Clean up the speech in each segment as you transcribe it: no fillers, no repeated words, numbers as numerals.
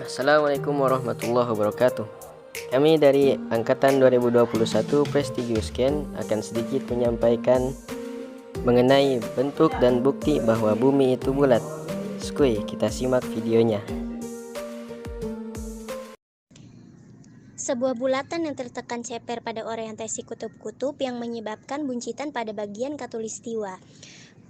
Assalamualaikum warahmatullahi wabarakatuh. Kami dari Angkatan 2021 Prestigious Scan akan sedikit menyampaikan mengenai bentuk dan bukti bahwa bumi itu bulat. Skuy, kita simak videonya. Sebuah bulatan yang tertekan ceper pada orientasi kutub-kutub yang menyebabkan buncitan pada bagian khatulistiwa.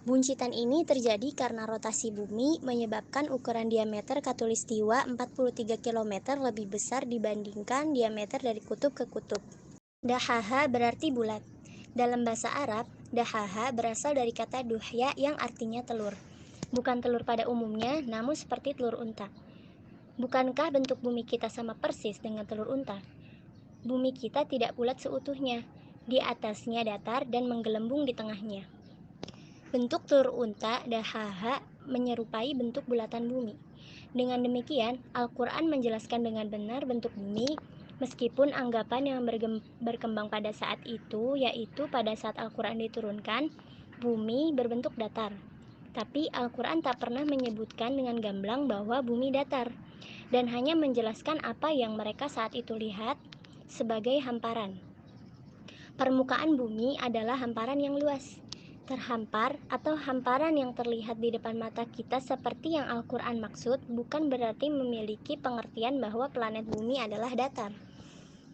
Buncitan ini terjadi karena rotasi bumi menyebabkan ukuran diameter khatulistiwa 43 km lebih besar dibandingkan diameter dari kutub ke kutub. Dahaha berarti bulat. Dalam bahasa Arab, dahaha berasal dari kata duhya yang artinya telur. Bukan telur pada umumnya, namun seperti telur unta. Bukankah bentuk bumi kita sama persis dengan telur unta? Bumi kita tidak bulat seutuhnya. Di atasnya datar dan menggelembung di tengahnya. Bentuk telur unta dahaha menyerupai bentuk bulatan bumi. Dengan demikian, Al-Quran menjelaskan dengan benar bentuk bumi, meskipun anggapan yang berkembang pada saat itu, yaitu pada saat Al-Quran diturunkan, bumi berbentuk datar. Tapi Al-Quran tak pernah menyebutkan dengan gamblang bahwa bumi datar, dan hanya menjelaskan apa yang mereka saat itu lihat sebagai hamparan. Permukaan bumi adalah hamparan yang luas. Terhampar atau hamparan yang terlihat di depan mata kita seperti yang Al-Quran maksud bukan berarti memiliki pengertian bahwa planet bumi adalah datar.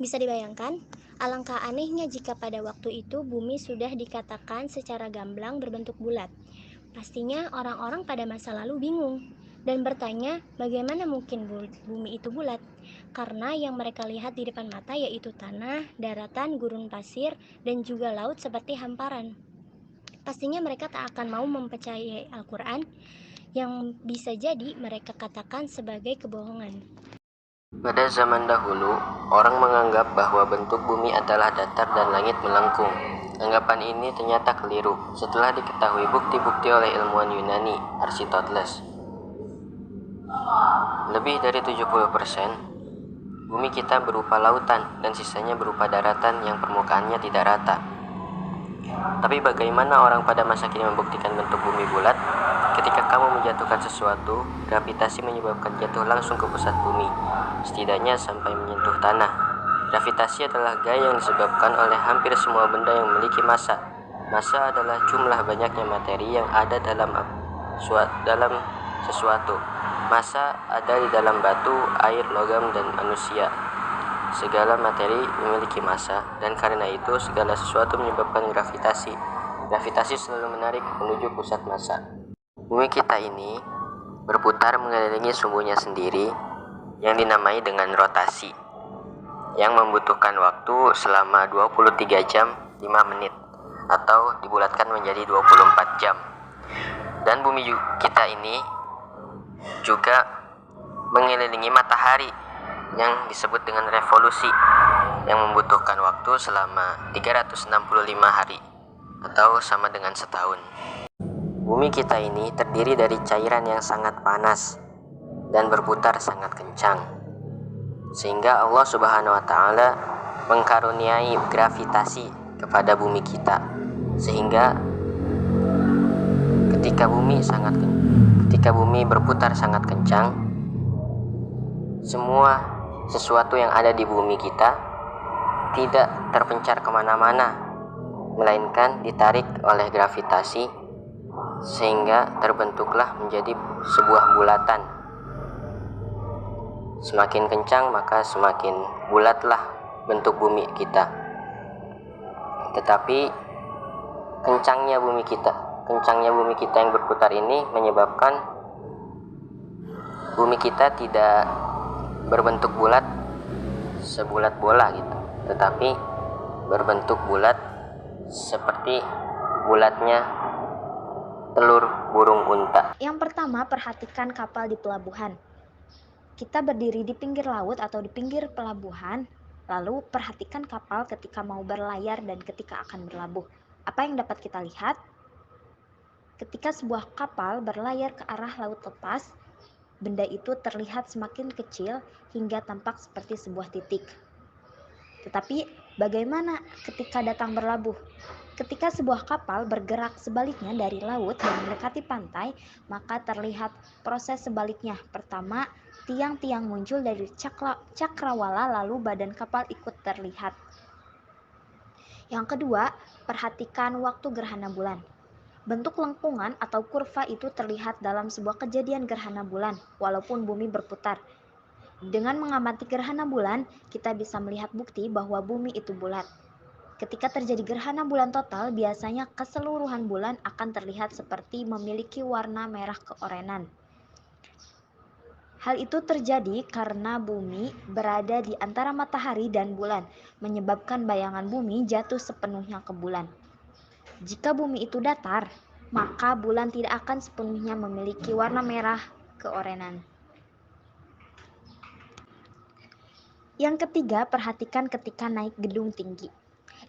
Bisa dibayangkan? Alangkah anehnya jika pada waktu itu bumi sudah dikatakan secara gamblang berbentuk bulat. Pastinya orang-orang pada masa lalu bingung dan bertanya bagaimana mungkin bumi itu bulat, karena yang mereka lihat di depan mata yaitu tanah, daratan, gurun pasir, dan juga laut seperti hamparan. Pastinya mereka tak akan mau mempercayai Al-Quran yang bisa jadi mereka katakan sebagai kebohongan. Pada zaman dahulu, orang menganggap bahwa bentuk bumi adalah datar dan langit melengkung. Anggapan ini ternyata keliru setelah diketahui bukti-bukti oleh ilmuwan Yunani, Aristoteles. Lebih dari 70% bumi kita berupa lautan dan sisanya berupa daratan yang permukaannya tidak rata. Tapi bagaimana orang pada masa kini membuktikan bentuk bumi bulat? Ketika kamu menjatuhkan sesuatu, gravitasi menyebabkan jatuh langsung ke pusat bumi, setidaknya sampai menyentuh tanah. Gravitasi adalah gaya yang disebabkan oleh hampir semua benda yang memiliki massa. Massa adalah jumlah banyaknya materi yang ada dalam sesuatu. Massa ada di dalam batu, air, logam, dan manusia. Segala materi memiliki massa, dan karena itu segala sesuatu menyebabkan gravitasi. Gravitasi selalu menarik menuju pusat massa. Bumi kita ini berputar mengelilingi sumbunya sendiri yang dinamai dengan rotasi, yang membutuhkan waktu selama 23 jam 5 menit atau dibulatkan menjadi 24 jam. Dan bumi kita ini juga mengelilingi matahari yang disebut dengan revolusi, yang membutuhkan waktu selama 365 hari atau sama dengan setahun. Bumi kita ini terdiri dari cairan yang sangat panas dan berputar sangat kencang, sehingga Allah Subhanahu wa Ta'ala mengkaruniai gravitasi kepada bumi kita, sehingga ketika bumi berputar sangat kencang, semua sesuatu yang ada di bumi kita tidak terpencar kemana-mana, melainkan ditarik oleh gravitasi, sehingga terbentuklah menjadi sebuah bulatan. Semakin kencang maka semakin bulatlah bentuk bumi kita. Tetapi kencangnya bumi kita yang berputar ini menyebabkan bumi kita tidak berbentuk bulat sebulat bola gitu, tetapi berbentuk bulat seperti bulatnya telur burung unta. Yang pertama, perhatikan kapal di pelabuhan. Kita berdiri di pinggir laut atau di pinggir pelabuhan, lalu perhatikan kapal ketika mau berlayar dan ketika akan berlabuh. Apa yang dapat kita lihat? Ketika sebuah kapal berlayar ke arah laut lepas, benda itu terlihat semakin kecil hingga tampak seperti sebuah titik. Tetapi bagaimana ketika datang berlabuh? Ketika sebuah kapal bergerak sebaliknya dari laut dan mendekati pantai, maka terlihat proses sebaliknya. Pertama, tiang-tiang muncul dari cakrawala lalu badan kapal ikut terlihat. Yang kedua, perhatikan waktu gerhana bulan. Bentuk lengkungan atau kurva itu terlihat dalam sebuah kejadian gerhana bulan, walaupun bumi berputar. Dengan mengamati gerhana bulan, kita bisa melihat bukti bahwa bumi itu bulat. Ketika terjadi gerhana bulan total, biasanya keseluruhan bulan akan terlihat seperti memiliki warna merah keorenan. Hal itu terjadi karena bumi berada di antara matahari dan bulan, menyebabkan bayangan bumi jatuh sepenuhnya ke bulan. Jika bumi itu datar, maka bulan tidak akan sepenuhnya memiliki warna merah keorenan. Yang ketiga, perhatikan ketika naik gedung tinggi.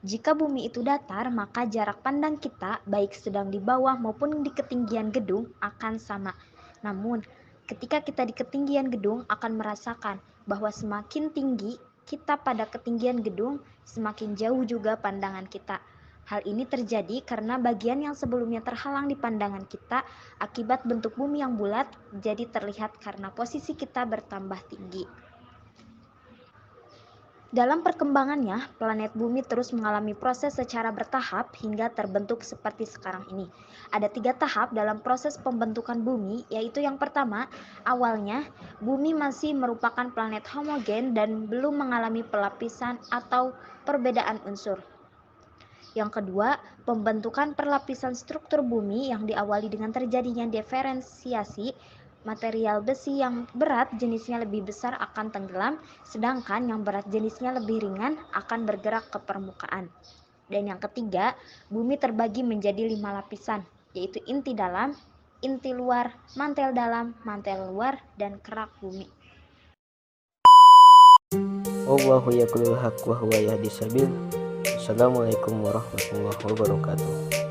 Jika bumi itu datar, maka jarak pandang kita, baik sedang di bawah maupun di ketinggian gedung, akan sama. Namun, ketika kita di ketinggian gedung, akan merasakan bahwa semakin tinggi kita pada ketinggian gedung, semakin jauh juga pandangan kita. Hal ini terjadi karena bagian yang sebelumnya terhalang di pandangan kita akibat bentuk bumi yang bulat jadi terlihat karena posisi kita bertambah tinggi. Dalam perkembangannya, planet bumi terus mengalami proses secara bertahap hingga terbentuk seperti sekarang ini. Ada 3 tahap dalam proses pembentukan bumi, yaitu yang pertama, awalnya bumi masih merupakan planet homogen dan belum mengalami pelapisan atau perbedaan unsur. Yang kedua, pembentukan perlapisan struktur bumi yang diawali dengan terjadinya diferensiasi. Material besi yang berat jenisnya lebih besar akan tenggelam, sedangkan yang berat jenisnya lebih ringan akan bergerak ke permukaan. Dan yang ketiga, bumi terbagi menjadi 5 lapisan, yaitu inti dalam, inti luar, mantel dalam, mantel luar, dan kerak bumi. Wallahu yaqulul haq wa huwa yahdis sabil. Assalamualaikum warahmatullahi wabarakatuh.